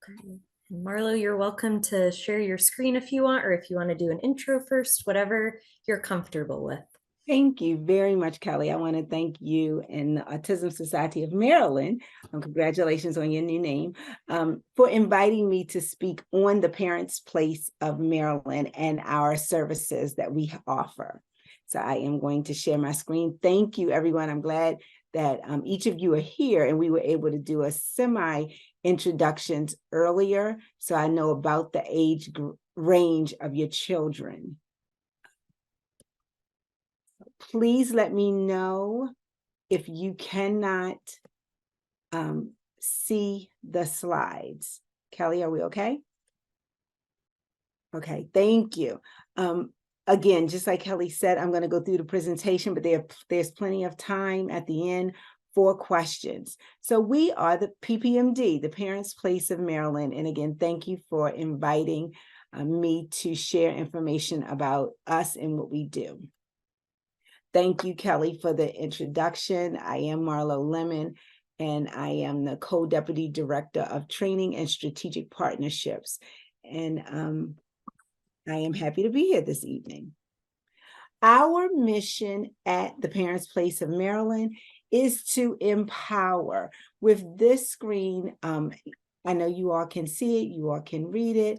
Okay. Marlo, you're welcome to share your screen if you want, or if you want to do an intro first, whatever you're comfortable with. Thank you very much, Kelly. I want to thank you and the Autism Society of Maryland, congratulations on your new name, for inviting me to speak on the Parents' Place of Maryland and our services that we offer. So I am going to share my screen. Thank you, everyone. I'm glad that each of you are here and we were able to do a semi-introductions earlier, so I know about the age range of your children. Please let me know if you cannot see the slides. Kelly, are we okay? Okay, thank you. Again, just like Kelly said, I'm going to go through the presentation, but there's plenty of time at the end for questions. So we are the PPMD, the Parents' Place of Maryland. And again, thank you for inviting me to share information about us and what we do. Thank you, Kelly, for the introduction. I am Marlo Lemon, and I am the Co-Deputy Director of Training and Strategic Partnerships. And I am happy to be here this evening. Our mission at the Parents' Place of Maryland is to empower. With this screen, I know you all can see it, you all can read it.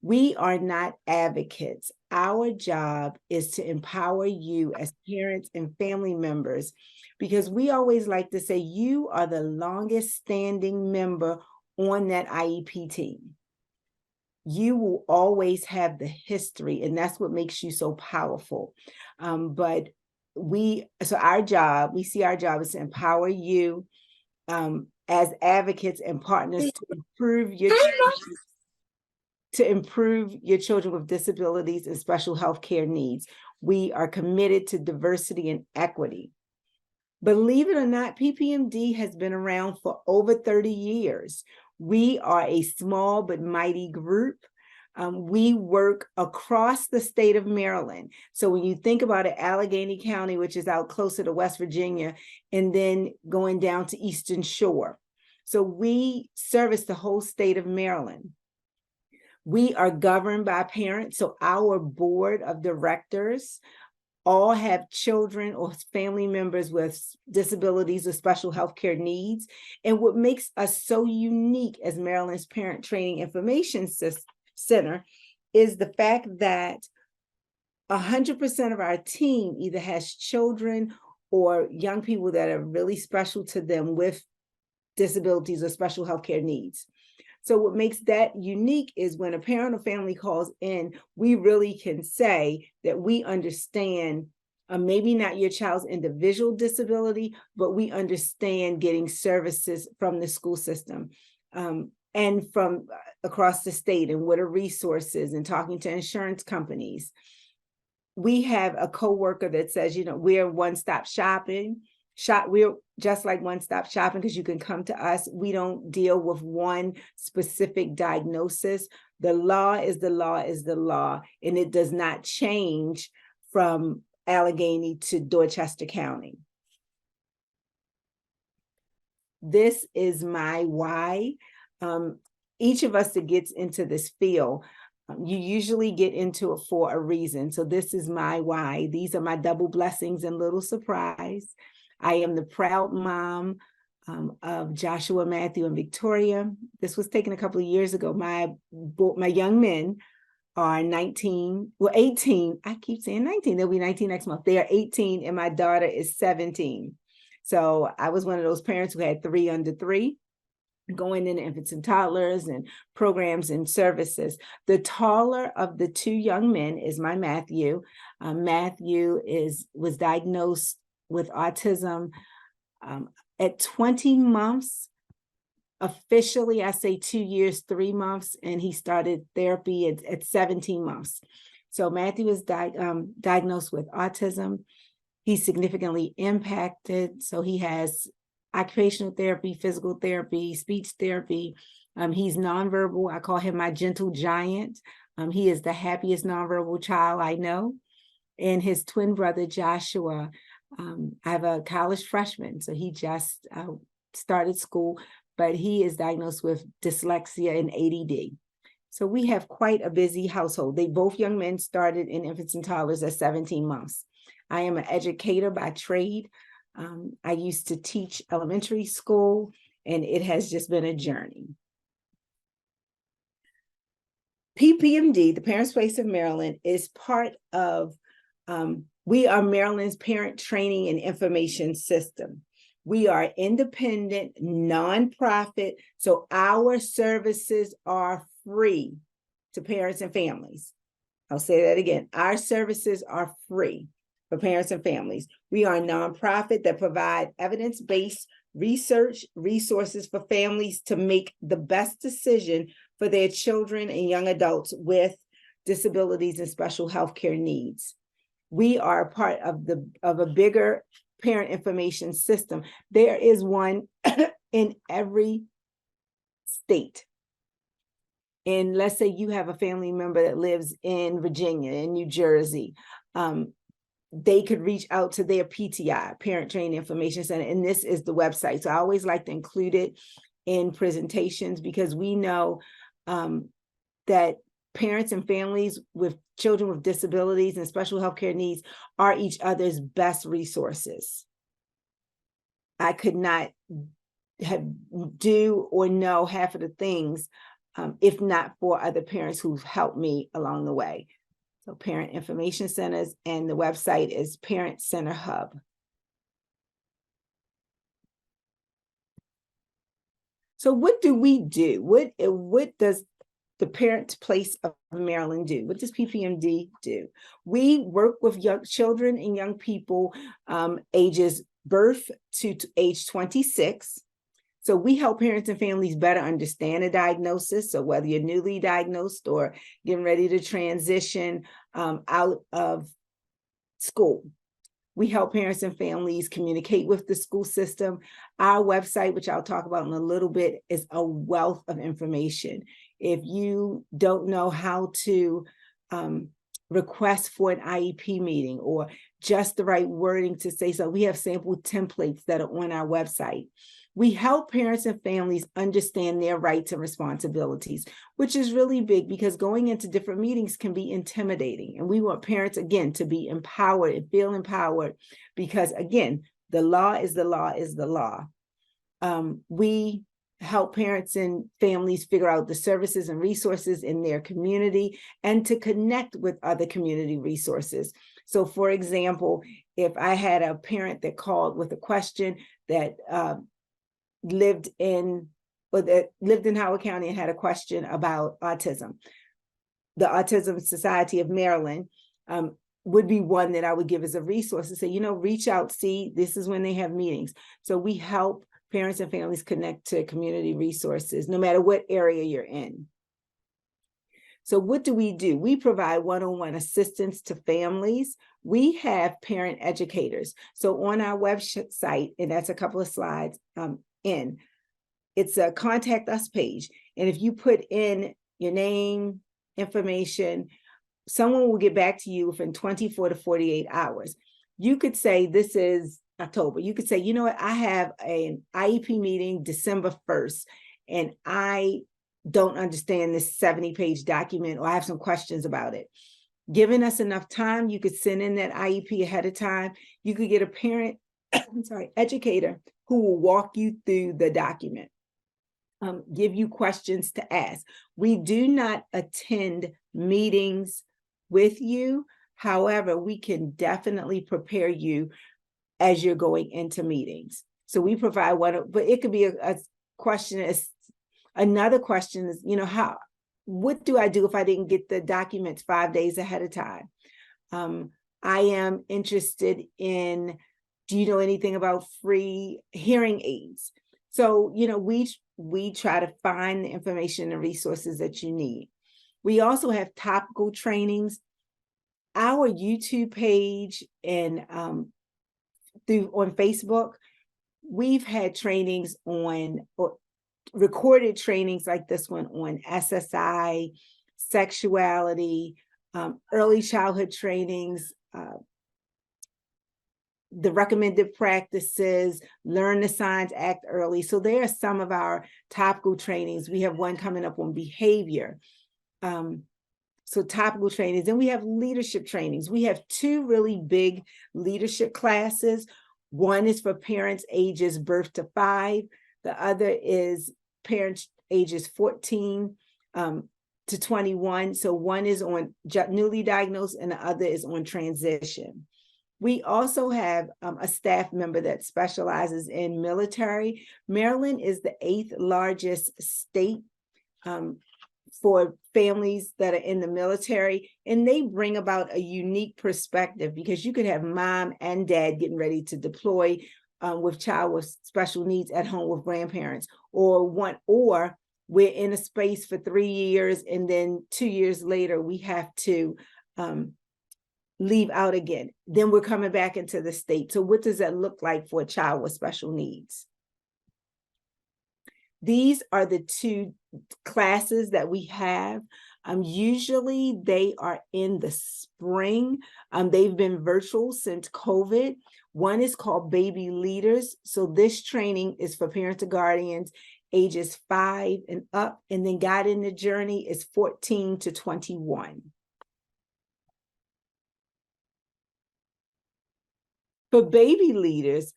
We are not advocates. Our job is to empower you as parents and family members, because we always like to say you are the longest standing member on that IEP team. You will always have the history, and that's what makes you so powerful. But we see our job is to empower you as advocates and partners to improve your children with disabilities and special health care needs. We are committed to diversity and equity. Believe it or not, PPMD has been around for over 30 years. We are a small but mighty group. We work across the state of Maryland. So when you think about it, Allegheny County, which is out closer to West Virginia, and then going down to Eastern Shore. So we service the whole state of Maryland. We are governed by parents. So our board of directors all have children or family members with disabilities or special health care needs. And what makes us so unique as Maryland's Parent Training Information Center is the fact that 100% of our team either has children or young people that are really special to them with disabilities or special health care needs. So what makes that unique is when a parent or family calls in, we really can say that we understand maybe not your child's individual disability, but we understand getting services from the school system and from across the state, and what are resources, and talking to insurance companies. We have a coworker that says, we're one-stop shopping. We're just like one-stop shopping because you can come to us. We don't deal with one specific diagnosis. The law is the law is the law, and it does not change from Allegheny to Dorchester County. This is my why. Each of us that gets into this field, you usually get into it for a reason. So this is my why. These are my double blessings and little surprise. I am the proud mom of Joshua, Matthew, and Victoria. This was taken a couple of years ago. My young men are 18. I keep saying 19. They'll be 19 next month. They are 18, and my daughter is 17. So I was one of those parents who had 3 under 3, going into infants and toddlers and programs and services. The taller of the 2 young men is my Matthew. Matthew was diagnosed with autism at 20 months. Officially, I say 2 years, 3 months, and he started therapy at 17 months. So Matthew was diagnosed with autism. He's significantly impacted. So he has occupational therapy, physical therapy, speech therapy. He's nonverbal. I call him my gentle giant. He is the happiest nonverbal child I know. And his twin brother, Joshua, I have a college freshman. So he just started school, but he is diagnosed with dyslexia and ADD. So we have quite a busy household. They both young men started in infants and toddlers at 17 months. I am an educator by trade. I used to teach elementary school, and it has just been a journey. PPMD, the Parents Place of Maryland, is part of, we are Maryland's parent training and information system. We are independent, nonprofit, so our services are free to parents and families. I'll say that again. Our services are free for parents and families. We are a nonprofit that provide evidence-based research resources for families to make the best decision for their children and young adults with disabilities and special healthcare needs. We are a part of a bigger parent information system. There is one in every state. And let's say you have a family member that lives in Virginia, in New Jersey, they could reach out to their PTI, Parent Training Information Center, and this is the website. So I always like to include it in presentations because we know that parents and families with children with disabilities and special healthcare needs are each other's best resources. I could not do or know half of the things if not for other parents who've helped me along the way. So Parent Information Centers, and the website is Parent Center Hub. So what do we do? What does the Parent Place of Maryland do? What does PPMD do? We work with young children and young people ages birth to age 26. So we help parents and families better understand a diagnosis. So whether you're newly diagnosed or getting ready to transition out of school, we help parents and families communicate with the school system. Our website, which I'll talk about in a little bit, is a wealth of information. If you don't know how to request for an IEP meeting or just the right wording to say so, we have sample templates that are on our website. We help parents and families understand their rights and responsibilities, which is really big because going into different meetings can be intimidating. And we want parents, again, to be empowered and feel empowered because, again, the law is the law is the law. We help parents and families figure out the services and resources in their community and to connect with other community resources. So, for example, if I had a parent that called with a question that lived in Howard County and had a question about autism, the Autism Society of Maryland would be one that I would give as a resource to say, reach out, see, this is when they have meetings. So we help parents and families connect to community resources, no matter what area you're in. So what do? We provide one-on-one assistance to families. We have parent educators. So on our website, and that's a couple of slides it's a contact us page. And if you put in your name, information, someone will get back to you within 24 to 48 hours. You could say, this is October. You could say, you know what, I have an IEP meeting December 1st, and I don't understand this 70-page document, or I have some questions about it. Giving us enough time, you could send in that IEP ahead of time. You could get a parent, educator who will walk you through the document, give you questions to ask. We do not attend meetings with you. However, we can definitely prepare you as you're going into meetings. So we provide but it could be a question. Another question is, what do I do if I didn't get the documents 5 days ahead of time? I am interested in, do you know anything about free hearing aids? So, we try to find the information and resources that you need. We also have topical trainings. Our YouTube page and on Facebook, we've had trainings recorded trainings like this one on SSI, sexuality, early childhood trainings, the recommended practices, learn the signs, act early. So there are some of our topical trainings. We have one coming up on behavior. So topical trainings. Then we have leadership trainings. We have two really big leadership classes. One is for parents ages birth to 5. The other is parents ages 14 to 21. So one is on newly diagnosed and the other is on transition. We also have a staff member that specializes in military. Maryland is the 8th largest state for families that are in the military, and they bring about a unique perspective because you could have mom and dad getting ready to deploy with child with special needs at home with grandparents, or we're in a space for 3 years and then 2 years later we have to leave out again. Then we're coming back into the state. So what does that look like for a child with special needs? These are the two classes that we have. Usually they are in the spring. They've been virtual since COVID. One is called Baby Leaders. So this training is for parents and guardians ages 5 and up, and then Guiding the Journey is 14 to 21. For baby leaders,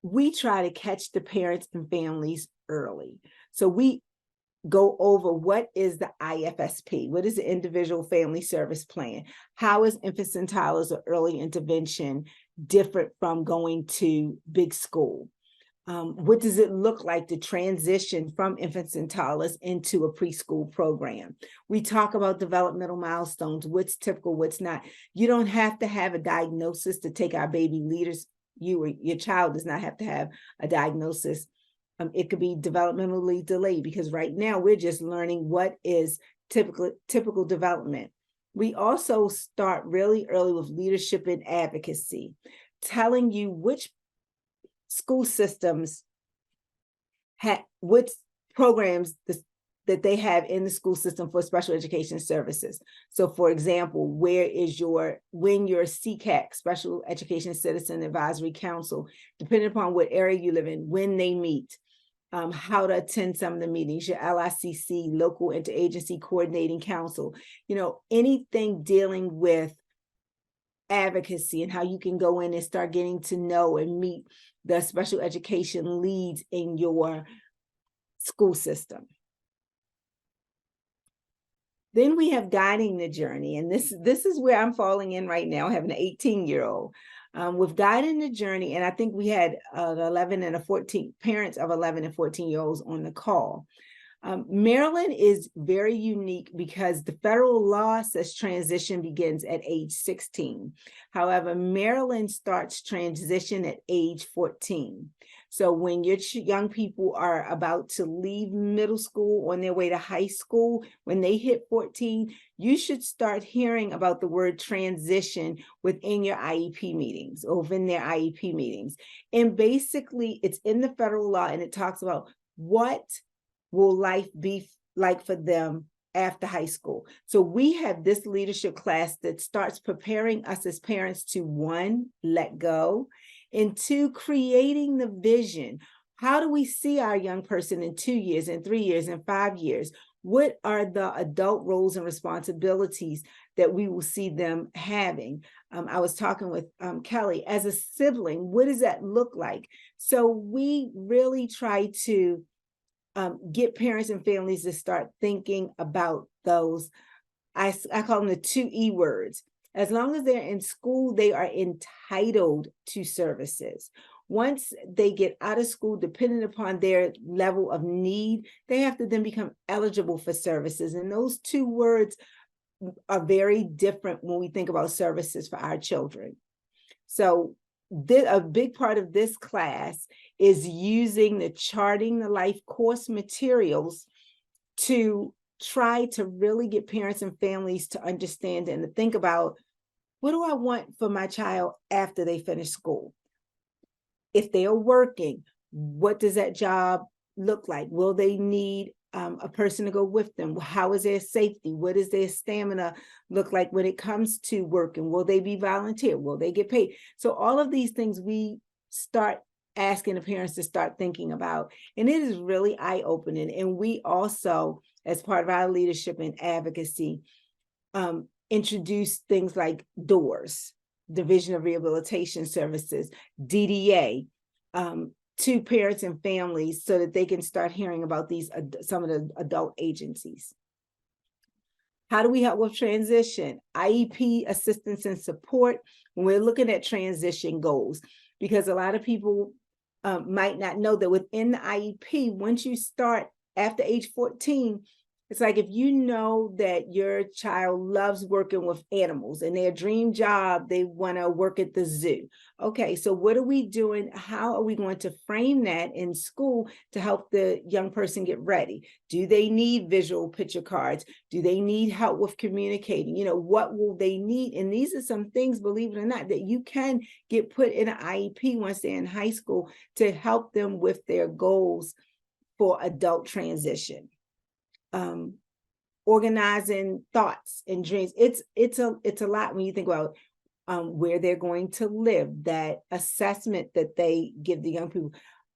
we try to catch the parents and families early. So we go over what is the IFSP, what is the Individual Family Service Plan? How is infants and toddlers or early intervention different from going to big school? What does it look like to transition from infants and toddlers into a preschool program? We talk about developmental milestones, what's typical, what's not. You don't have to have a diagnosis to take our baby leaders. You or your child does not have to have a diagnosis. It could be developmentally delayed because right now we're just learning what is typical development. We also start really early with leadership and advocacy, telling you which school systems what programs that they have in the school system for special education services. So for example, when your CCAC, Special Education Citizen Advisory Council, depending upon what area you live in, when they meet, how to attend some of the meetings, your LICC, Local Interagency Coordinating Council, anything dealing with advocacy and how you can go in and start getting to know and meet the special education leads in your school system. Then we have Guiding the Journey, and this is where I'm falling in right now, having an 18-year-old. With Guiding the Journey, and I think we had 11 and 14 parents of 11 and 14-year-olds on the call. Maryland is very unique because the federal law says transition begins at age 16. However, Maryland starts transition at age 14. So when your young people are about to leave middle school on their way to high school, when they hit 14, you should start hearing about the word transition within your IEP meetings or within their IEP meetings. And basically, it's in the federal law and it talks about what will life be like for them after high school. So we have this leadership class that starts preparing us as parents to 1, let go, and 2, creating the vision. How do we see our young person in 2 years, in 3 years, in 5 years? What are the adult roles and responsibilities that we will see them having? I was talking with Kelly, as a sibling, what does that look like? So we really try to get parents and families to start thinking about those, I call them the 2 E words. As long as they're in school, they are entitled to services. Once they get out of school, depending upon their level of need, they have to then become eligible for services. And those 2 words are very different when we think about services for our children. So a big part of this class is using the Charting the Life course materials to try to really get parents and families to understand and to think about, what do I want for my child after they finish school? If they are working, what does that job look like? Will they need a person to go with them? How is their safety? What does their stamina look like when it comes to working? Will they be volunteer? Will they get paid? So all of these things we start asking the parents to start thinking about. And it is really eye-opening. And we also, as part of our leadership and advocacy, introduce things like DOORS, Division of Rehabilitation Services, DDA, to parents and families so that they can start hearing about these some of the adult agencies. How do we help with transition? IEP assistance and support when we're looking at transition goals, because a lot of people might not know that within the IEP, once you start after age 14, it's like if you know that your child loves working with animals and their dream job, they want to work at the zoo. Okay, so what are we doing? How are we going to frame that in school to help the young person get ready? Do they need visual picture cards? Do they need help with communicating? You know, what will they need? And these are some things, believe it or not, that you can get put in an IEP once they're in high school to help them with their goals for adult transition. Organizing thoughts and dreams. It's a lot when you think about where they're going to live, that assessment that they give the young people.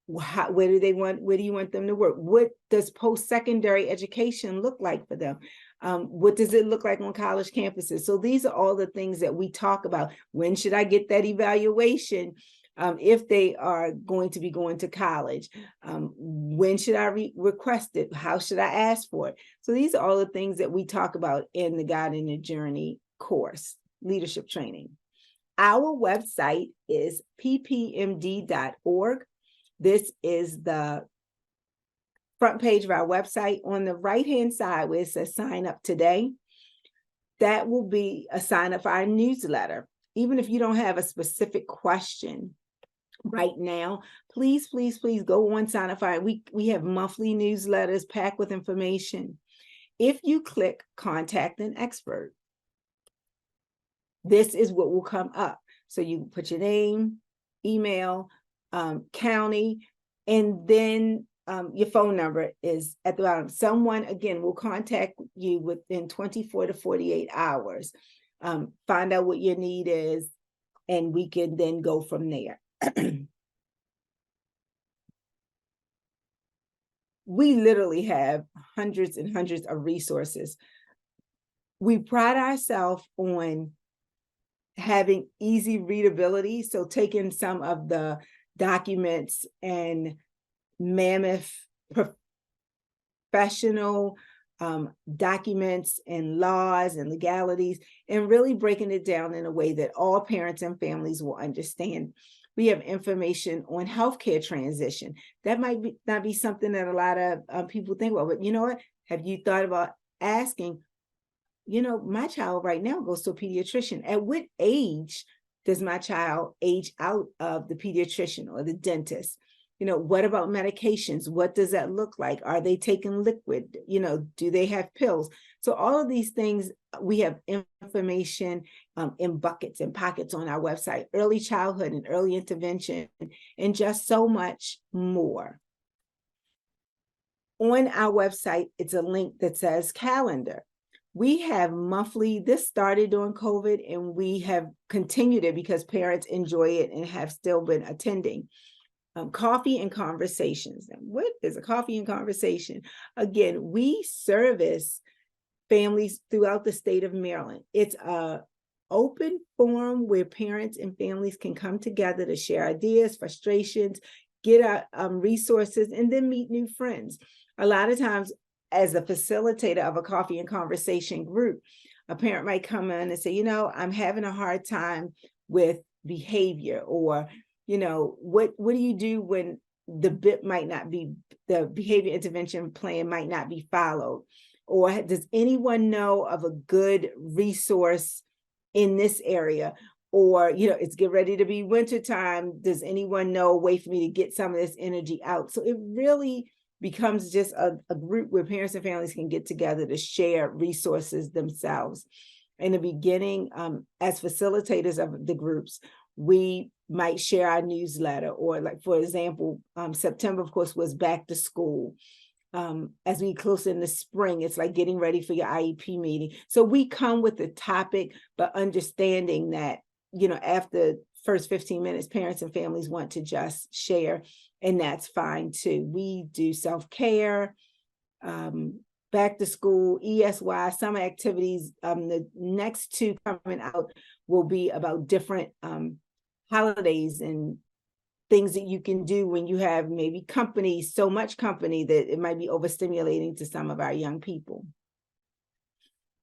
Where do you want them to work? What does post-secondary education look like for them? What does it look like on college campuses? So these are all the things that we talk about. When should I get that evaluation? If they are going to be going to college, when should I request it? How should I ask for it? So these are all the things that we talk about in the Guiding the Journey course, leadership training. Our website is ppmd.org. This is the front page of our website. On the right-hand side where it says sign up today, that will be a sign up for our newsletter. Even if you don't have a specific question right now, please go on, sign up. We have monthly newsletters packed with information. If you click contact an expert, this is what will come up. So you put your name, email, county, and then your phone number is at the bottom. Someone, again, will contact you within 24 to 48 hours. Find out what your need is, and we can then go from there. We literally have hundreds and hundreds of resources. We pride ourselves on having easy readability. So taking some of the documents and mammoth professional documents and laws and legalities, and really breaking it down in a way that all parents and families will understand. We have information on healthcare transition. That might not be something that a lot of people think about, but you know what? Have you thought about asking, you know, my child right now goes to a pediatrician. At what age does my child age out of the pediatrician or the dentist? You know, what about medications? What does that look like? Are they taking liquid? You know, do they have pills? So all of these things, we have information in buckets and pockets on our website, early childhood and early intervention, and just so much more. On our website, it's a link that says calendar. We have monthly, this started during COVID, and we have continued it because parents enjoy it and have still been attending. Coffee and conversations. What is a coffee and conversation? Again, we service families throughout the state of Maryland. It's an open forum where parents and families can come together to share ideas, frustrations, get resources, and then meet new friends. A lot of times, as a facilitator of a coffee and conversation group, a parent might come in and say, you know, I'm having a hard time with behavior, or you know, what do you do when the behavior intervention plan might not be followed? Or does anyone know of a good resource in this area? Or, you know, it's get ready to be wintertime. Does anyone know a way for me to get some of this energy out? So it really becomes just a group where parents and families can get together to share resources themselves. In the beginning, as facilitators of the groups, we might share our newsletter, or like, for example, September, of course, was back to school. as we close in the spring, it's like getting ready for your IEP meeting. So we come with the topic, but understanding that, after first 15 minutes, parents and families want to just share, and that's fine too. We do self-care, back to school, ESY, summer activities. The next two coming out will be about different holidays and things that you can do when you have maybe so much company that it might be overstimulating to some of our young people.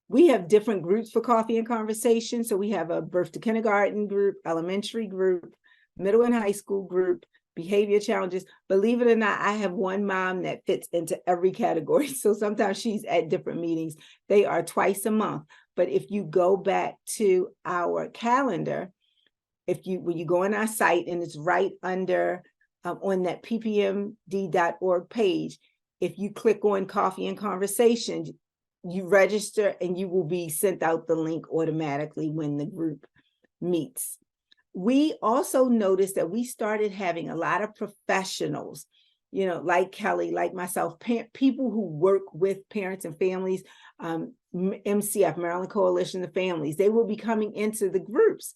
We have different groups for coffee and conversation. So we have a birth to kindergarten group, elementary group, middle and high school group, behavior challenges. Believe it or not, I have one mom that fits into every category. So sometimes she's at different meetings. They are twice a month. But if you go back to our calendar, when you go on our site, and it's right under on that ppmd.org page, if you click on coffee and conversation, you register and you will be sent out the link automatically when the group meets. We also noticed that we started having a lot of professionals, like Kelly, like myself, people who work with parents and families, MCF, Maryland Coalition of Families. They will be coming into the groups.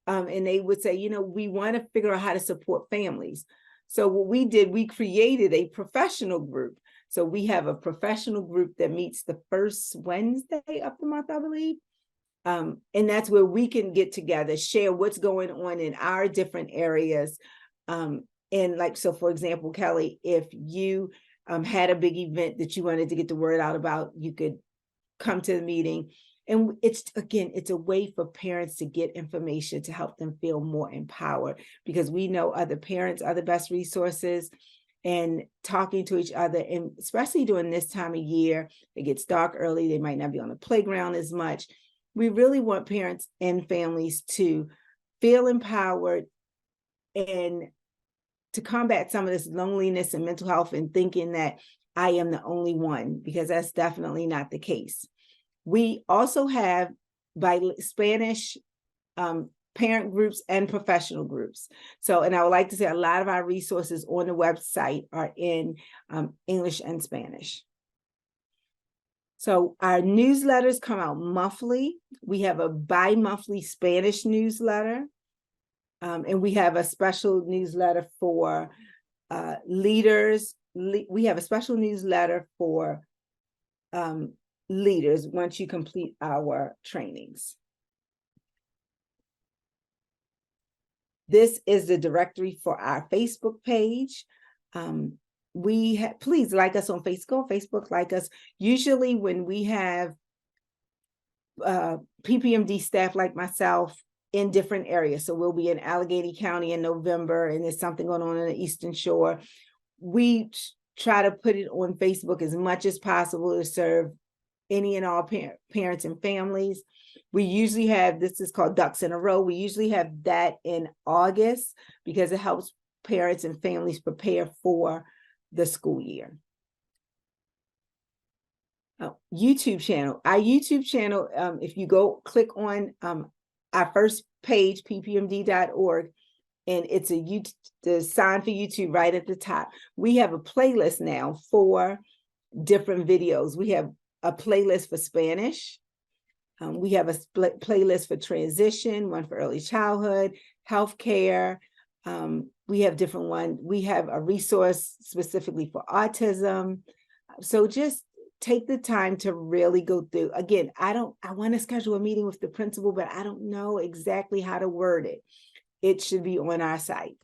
And they would say, we want to figure out how to support families. So what we did, we created a professional group. So we have a professional group that meets the first Wednesday of the month, I believe. And that's where we can get together, share what's going on in our different areas. And so for example, Kelly, if you had a big event that you wanted to get the word out about, you could come to the meeting. And it's a way for parents to get information to help them feel more empowered, because we know other parents are the best resources, and talking to each other, and especially during this time of year, it gets dark early. They might not be on the playground as much. We really want parents and families to feel empowered and to combat some of this loneliness and mental health and thinking that I am the only one, because that's definitely not the case. We also have Spanish parent groups and professional groups. So, and I would like to say a lot of our resources on the website are in English and Spanish. So our newsletters come out monthly. We have a bi-monthly Spanish newsletter. And we have a special newsletter for leaders. We have a special newsletter for leaders once you complete our trainings. This is the directory for our Facebook page. Please like us on Facebook, like us. Usually when we have PPMD staff like myself in different areas, so we'll be in Allegheny County in November, and there's something going on the Eastern Shore, we try to put it on Facebook as much as possible to serve any and all parents and families. We usually have, this is called Ducks in a Row. We usually have that in August because it helps parents and families prepare for the school year. YouTube channel. Our YouTube channel, if you go click on our first page, ppmd.org, and it's the sign for YouTube right at the top. We have a playlist now for different videos. We have a playlist for Spanish. We have a playlist for transition, one for early childhood, healthcare. We have different ones. We have a resource specifically for autism. So just take the time to really go through. Again, I want to schedule a meeting with the principal, but I don't know exactly how to word it. It should be on our site.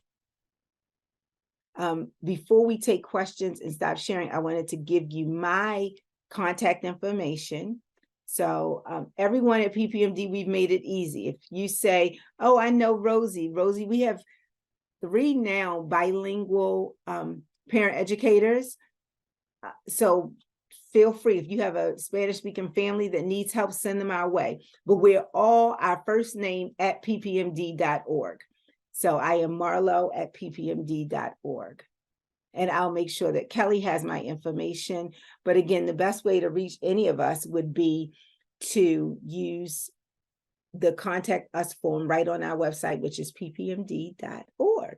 Before we take questions and stop sharing, I wanted to give you my contact information. So everyone at PPMD, we've made it easy. If you say, oh, I know Rosie, we have 3 now bilingual parent educators. So feel free, if you have a Spanish speaking family that needs help, send them our way. But we're all our first name at ppmd.org. So I am Marlo at ppmd.org. And I'll make sure that Kelly has my information. But again, the best way to reach any of us would be to use the contact us form right on our website, which is ppmd.org.